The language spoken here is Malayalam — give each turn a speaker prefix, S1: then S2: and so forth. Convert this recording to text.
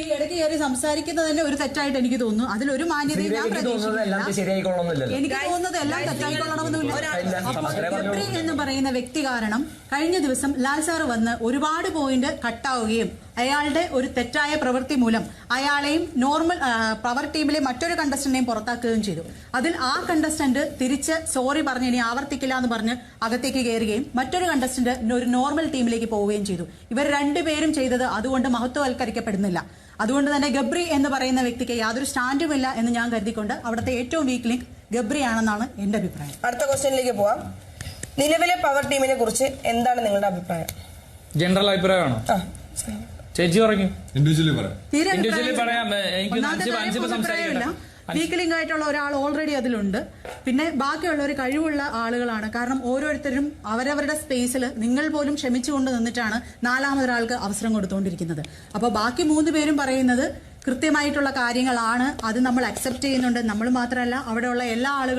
S1: ഈ ഇടയ്ക്ക് കയറി സംസാരിക്കുന്നത് തന്നെ ഒരു തെറ്റായിട്ട് എനിക്ക് തോന്നുന്നു. അതിലൊരു മാന്യതയും ഞാൻ പ്രതീക്ഷിക്കുന്നില്ല. എനിക്ക് തോന്നുന്നത് എല്ലാം തെറ്റായിക്കൊള്ളണമെന്നില്ല. ഗബ്രി എന്ന് പറയുന്ന വ്യക്തി കാരണം കഴിഞ്ഞ ദിവസം ലാൽ സാർ വന്ന് ഒരുപാട് പോയിന്റ് കട്ടാവുകയും അയാളുടെ ഒരു തെറ്റായ പ്രവൃത്തി മൂലം അയാളെയും നോർമൽ പവർ ടീമിലെ മറ്റൊരു കണ്ടസ്റ്റന്റിനെയും പുറത്താക്കുകയും ചെയ്തു. അതിൽ ആ കണ്ടസ്റ്റന്റ് തിരിച്ച് സോറി പറഞ്ഞ് ഇനി ആവർത്തിക്കില്ല എന്ന് പറഞ്ഞ് അകത്തേക്ക് കയറുകയും മറ്റൊരു കണ്ടസ്റ്റന്റ് ഒരു നോർമൽ ടീമിലേക്ക് പോവുകയും ചെയ്തു. ഇവർ രണ്ടുപേരും ചെയ്തത് അതുകൊണ്ട് മഹത്വവൽക്കരിക്കപ്പെടുന്നില്ല. അതുകൊണ്ട് തന്നെ ഗബ്രി എന്ന് പറയുന്ന വ്യക്തിക്ക് യാതൊരു സ്റ്റാൻഡുമില്ല എന്ന് ഞാൻ കരുതിക്കൊണ്ട് അവിടുത്തെ ഏറ്റവും വീക്ക് ലിങ്ക് ഗബ്രി ആണെന്നാണ് എന്റെ അഭിപ്രായം.
S2: അടുത്ത ക്വസ്റ്റ്യനിലേക്ക് പോവാം. നിലവിലെ പവർ ടീമിനെ കുറിച്ച് എന്താണ് നിങ്ങളുടെ അഭിപ്രായം?
S3: ജനറൽ അഭിപ്രായമാണോ? ചേച്ചി പറഞ്ഞു.
S1: വീക്ക് ലിങ്ക് ആയിട്ടുള്ള ഒരാൾ ഓൾറെഡി അതിലുണ്ട്. പിന്നെ ബാക്കിയുള്ളവർ കഴിവുള്ള ആളുകളാണ്. കാരണം ഓരോരുത്തരും അവരവരുടെ സ്പേസിൽ നിങ്ങൾ പോലും ക്ഷമിച്ചുകൊണ്ട് നിന്നിട്ടാണ് നാലാമതൊരാൾക്ക് അവസരം കൊടുത്തുകൊണ്ടിരിക്കുന്നത്. അപ്പോൾ ബാക്കി 3 പേരും പറയുന്നത് കൃത്യമായിട്ടുള്ള കാര്യങ്ങളാണ്. അത് നമ്മൾ അക്സെപ്റ്റ് ചെയ്യുന്നുണ്ട്. നമ്മൾ മാത്രമല്ല, അവിടെയുള്ള എല്ലാ ആളുകളും